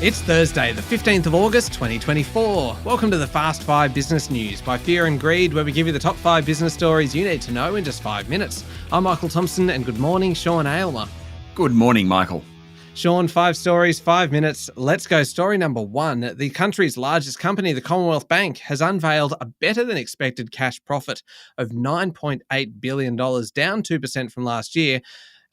It's Thursday, the 15th of August, 2024. Welcome to the Fast 5 Business News by Fear and Greed, where we give you the top 5 business stories you need to know in just 5 minutes. I'm Michael Thompson, and good morning, Sean Aylmer. Good morning, Michael. Sean, 5 stories, 5 minutes. Let's go. Story number 1. The country's largest company, the Commonwealth Bank, has unveiled a better-than-expected cash profit of $9.8 billion, down 2% from last year.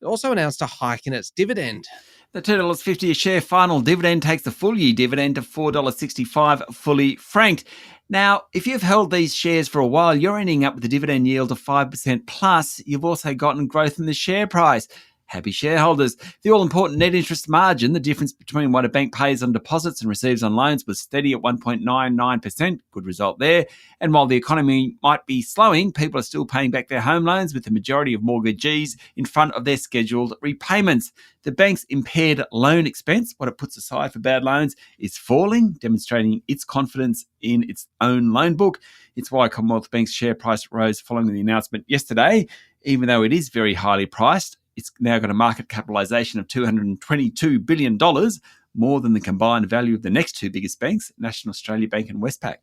It also announced a hike in its dividend. The $2.50 a share final dividend takes the full year dividend to $4.65 fully franked. Now, if you've held these shares for a while, you're ending up with a dividend yield of 5% plus. You've also gotten growth in the share price. Happy shareholders. The all-important net interest margin, the difference between what a bank pays on deposits and receives on loans, was steady at 1.99%. Good result there. And while the economy might be slowing, people are still paying back their home loans, with the majority of mortgagees in front of their scheduled repayments. The bank's impaired loan expense, what it puts aside for bad loans, is falling, demonstrating its confidence in its own loan book. It's why Commonwealth Bank's share price rose following the announcement yesterday. Even though it is very highly priced, it's now got a market capitalisation of $222 billion, more than the combined value of the next two biggest banks, National Australia Bank and Westpac.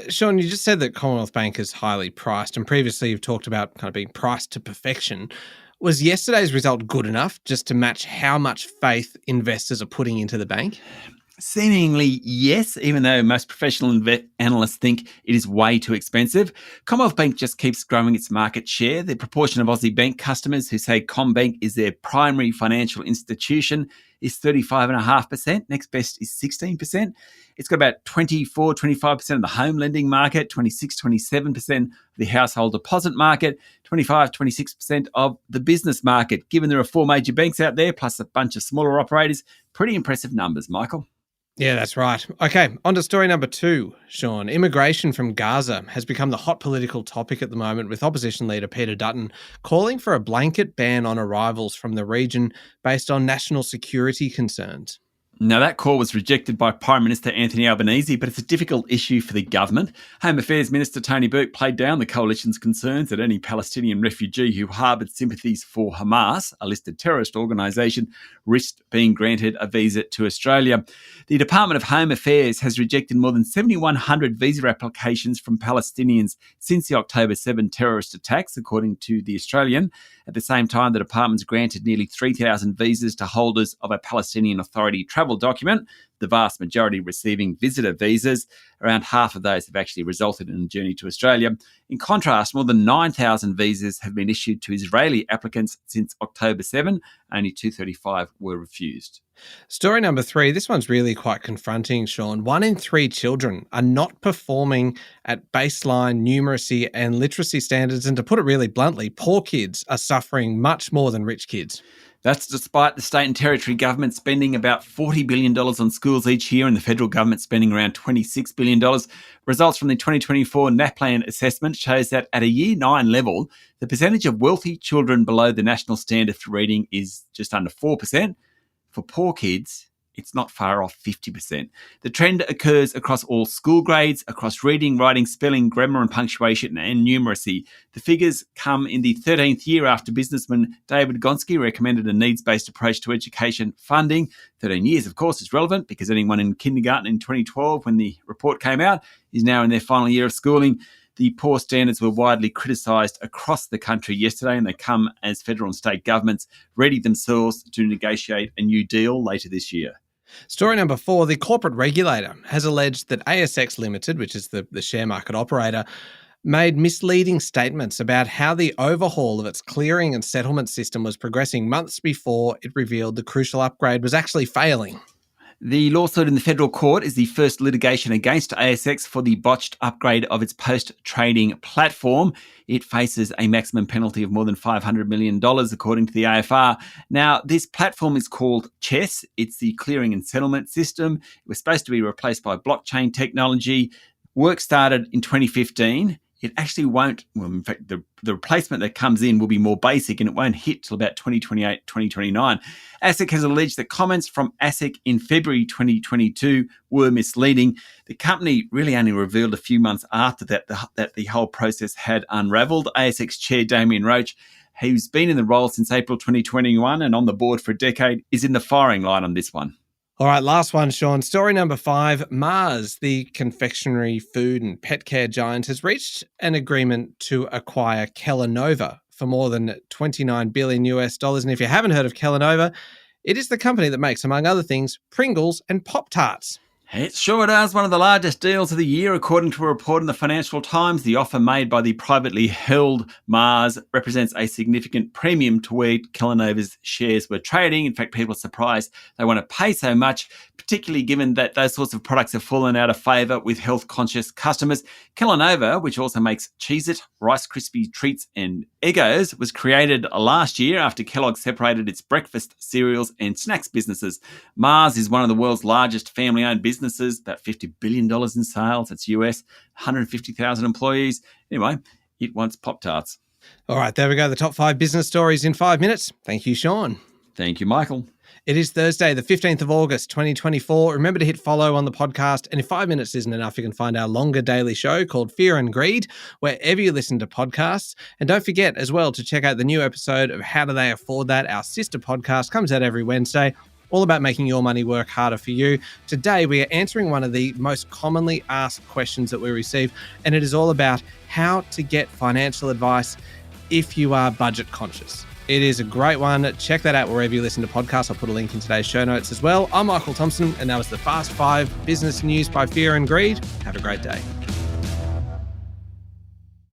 Sean, you just said that Commonwealth Bank is highly priced, and previously you've talked about kind of being priced to perfection. Was yesterday's result good enough just to match how much faith investors are putting into the bank? Seemingly, yes, even though most professional analysts think it is way too expensive. Commonwealth Bank just keeps growing its market share. The proportion of Aussie bank customers who say CommBank is their primary financial institution is 35.5%. Next best is 16%. It's got about 25% of the home lending market, 27% of the household deposit market, 26% of the business market. Given there are 4 major banks out there, plus a bunch of smaller operators, pretty impressive numbers, Michael. Yeah, that's right. Okay, on to story number 2, Sean. Immigration from Gaza has become the hot political topic at the moment, with opposition leader Peter Dutton calling for a blanket ban on arrivals from the region based on national security concerns. Now, that call was rejected by Prime Minister Anthony Albanese, but it's a difficult issue for the government. Home Affairs Minister Tony Burke played down the coalition's concerns that any Palestinian refugee who harboured sympathies for Hamas, a listed terrorist organisation, risked being granted a visa to Australia. The Department of Home Affairs has rejected more than 7,100 visa applications from Palestinians since the October 7 terrorist attacks, according to The Australian. At the same time, the department's granted nearly 3,000 visas to holders of a Palestinian Authority travel document, the vast majority receiving visitor visas. Around half of those have actually resulted in a journey to Australia. In contrast, more than 9,000 visas have been issued to Israeli applicants since October 7. Only 235 were refused. Story number 3, this one's really quite confronting, Sean. 1 in 3 children are not performing at baseline numeracy and literacy standards, and to put it really bluntly, poor kids are suffering much more than rich kids. That's despite the state and territory government spending about $40 billion on schools each year and the federal government spending around $26 billion. Results from the 2024 NAPLAN assessment shows that at a Year 9 level, the percentage of wealthy children below the national standard for reading is just under 4%. For poor kids, it's not far off 50%. The trend occurs across all school grades, across reading, writing, spelling, grammar and punctuation and numeracy. The figures come in the 13th year after businessman David Gonski recommended a needs-based approach to education funding. 13 years, of course, is relevant because anyone in kindergarten in 2012, when the report came out, is now in their final year of schooling. The poor standards were widely criticised across the country yesterday, and they come as federal and state governments ready themselves to negotiate a new deal later this year. Story number 4, the corporate regulator has alleged that ASIC Limited, which is the share market operator, made misleading statements about how the overhaul of its clearing and settlement system was progressing months before it revealed the crucial upgrade was actually failing. The lawsuit in the federal court is the first litigation against ASIC for the botched upgrade of its post-trading platform. It faces a maximum penalty of more than $500 million, according to the AFR. Now, this platform is called CHESS. It's the clearing and settlement system. It was supposed to be replaced by blockchain technology. Work started in 2015. It actually won't, well, in fact, the replacement that comes in will be more basic and it won't hit till about 2028, 2029. ASIC has alleged that comments from ASIC in February 2022 were misleading. The company really only revealed a few months after that the whole process had unravelled. ASIC's chair, Damien Roach, who's been in the role since April 2021 and on the board for a decade, is in the firing line on this one. All right, last one, Sean. Story number 5. Mars, the confectionery, food and pet care giant, has reached an agreement to acquire Kellanova for more than $29 billion US. And if you haven't heard of Kellanova, it is the company that makes, among other things, Pringles and Pop-Tarts. It sure does. One of the largest deals of the year, according to a report in the Financial Times. The offer made by the privately held Mars represents a significant premium to where Kellanova's shares were trading. In fact, people are surprised they want to pay so much, particularly given that those sorts of products have fallen out of favour with health-conscious customers. Kellanova, which also makes Cheez-It, Rice Krispie treats and Eggos, was created last year after Kellogg separated its breakfast, cereals and snacks businesses. Mars is one of the world's largest family-owned businesses, about $50 billion in sales. It's US, 150,000 employees. Anyway, it wants Pop-Tarts. All right, there we go. The top 5 business stories in 5 minutes. Thank you, Sean. Thank you, Michael. It is Thursday, the 15th of August, 2024. Remember to hit follow on the podcast. And if 5 minutes isn't enough, you can find our longer daily show called Fear and Greed, wherever you listen to podcasts. And don't forget as well to check out the new episode of How Do They Afford That? Our sister podcast comes out every Wednesday, all about making your money work harder for you. Today, we are answering one of the most commonly asked questions that we receive, and it is all about how to get financial advice if you are budget conscious. It is a great one. Check that out wherever you listen to podcasts. I'll put a link in today's show notes as well. I'm Michael Thompson, and that was the Fast 5 Business News by Fear and Greed. Have a great day.